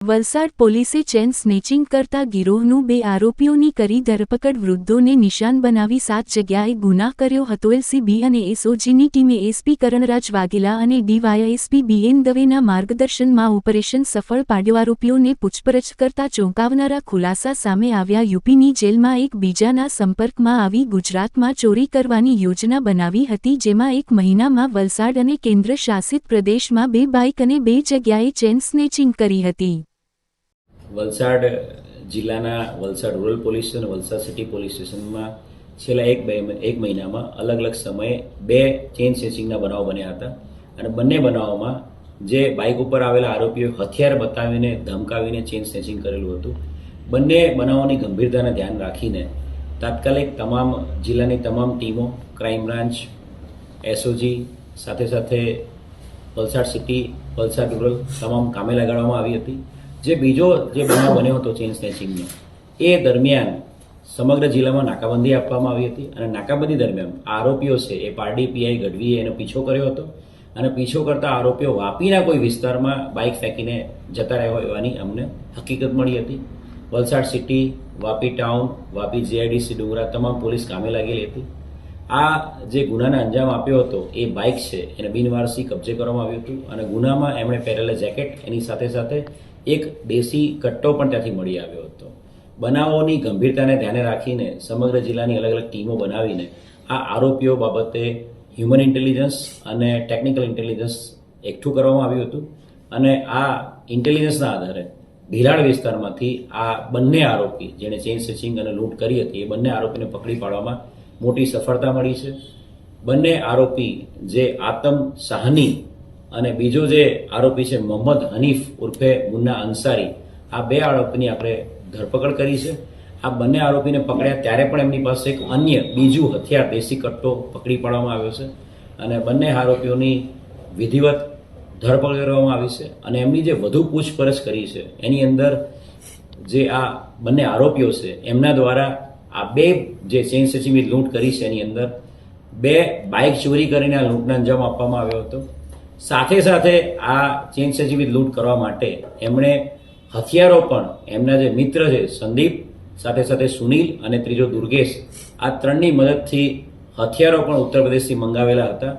વલસાડ પોલીસે chain snatching કરતા ગિરોહનું 2 આરોપીઓની કરી ધરપકડ. વૃદ્ધોને નિશાન બનાવી 7 જગ્યાએ ગુના કર્યો હતો. એલસીબી અને એસઓજીની ટીમે એસપી કરણરાજ વાઘેલા અને ડીવાયએસપી બીએન દવેના માર્ગદર્શનમાં ઓપરેશન સફળ પાડ્યું. આરોપીઓને પૂછપરછ કરતા ચોંકાવનારા ખુલાસા સામે આવ્યા. યુપીની જેલમાં એકબીજાના સંપર્કમાં આવી ગુજરાતમાં ચોરી કરવાની યોજના બનાવી હતી, જેમાં 1 મહિનામાં વલસાડ અને કેન્દ્ર શાસિત પ્રદેશમાં 2 બાઇક અને 2 જગ્યાએ ચેન સ્નેચિંગ કરી હતી. વલસાડ જિલ્લાના વલસાડ રૂરલ પોલીસ અને વલસાડ સિટી પોલીસ સ્ટેશનમાં છેલ્લા એક મહિનામાં અલગ અલગ સમયે 2 ચેઇન સ્નેચિંગના બનાવો બન્યા હતા અને બંને બનાવોમાં જે બાઇક ઉપર આવેલા આરોપીઓ હથિયાર બતાવીને ધમકાવીને ચેઇન સ્નેચિંગ કરેલું હતું. બંને બનાવોની ગંભીરતાને ધ્યાન રાખીને તાત્કાલિક તમામ જિલ્લાની તમામ ટીમો, ક્રાઇમ બ્રાન્ચ, એસઓજી સાથે સાથે વલસાડ સિટી, વલસાડ રૂરલ તમામ કામે લગાડવામાં આવી હતી. જે બીજો બનાવ બન્યો હતો ચેઇન સ્નેચિંગનો, એ દરમિયાન સમગ્ર જિલ્લામાં નાકાબંધી આપવામાં આવી હતી અને નાકાબંધી દરમિયાન આરોપીઓ છે એ પારડી પીઆઈ ગઢવીએ એનો પીછો કર્યો હતો અને પીછો કરતા આરોપીઓ વાપીના કોઈ વિસ્તારમાં બાઇક ફેંકીને જતા રહ્યા હોવાની અમને હકીકત મળી હતી. Valsad city, Vapi town, Vapi GIDC ડુંગરા તમામ પોલીસ કામે લાગેલી હતી. આ જે ગુનાને અંજામ આપ્યો હતો એ બાઇક છે એને બિનવારસી કબજે કરવામાં આવ્યું હતું અને ગુનામાં એમણે પહેરેલા જેકેટ એની સાથે સાથે એક દેશી કટ્ટો પણ ત્યાંથી મળી આવ્યો હતો. બનાવોની ગંભીરતાને ધ્યાને રાખીને સમગ્ર જિલ્લાની અલગ અલગ ટીમો બનાવીને આ આરોપીઓ બાબતે હ્યુમન ઇન્ટેલિજન્સ અને ટેકનિકલ ઇન્ટેલિજન્સ એકઠું કરવામાં આવ્યું હતું અને આ ઇન્ટેલિજન્સના આધારે ભીલાડ વિસ્તારમાંથી આ બંને આરોપી જેણે ચેઇન સ્નેચિંગ અને લૂંટ કરી હતી એ બંને આરોપીને પકડી પાડવામાં મોટી સફળતા મળી છે. બંને આરોપી જે આતમ સાહની અને બીજો જે આરોપી છે મોહમ્મદ હનીફ ઉર્ફે મુન્ના અંસારી, આ 2 આરોપીની આપણે ધરપકડ કરી છે. આ બંને આરોપીને પકડ્યા ત્યારે પણ એમની પાસે એક અન્ય બીજું હથિયાર દેશી કટ્ટો પકડી પાડવામાં આવ્યો છે અને બંને આરોપીઓની વિધિવત ધરપકડ કરવામાં આવી છે અને એમની જે વધુ પૂછપરછ કરી છે એની અંદર જે આ બંને આરોપીઓ છે એમના દ્વારા આ 2 જે ચેઇન સ્નેચિંગ વિથ લૂંટ કરી છે એની અંદર 2 બાઇક ચોરી કરીને આ લૂંટને અંજામ આપવામાં આવ્યો હતો. સાથે સાથે આ ચેઇન સ્નેચિંગ વિથ લૂંટ કરવા માટે એમણે હથિયારો પણ એમના જે મિત્ર છે સંદીપ, સાથે સાથે સુનિલ અને ત્રીજો દુર્ગેશ, આ 3ની મદદથી હથિયારો પણ ઉત્તર પ્રદેશથી મંગાવેલા હતા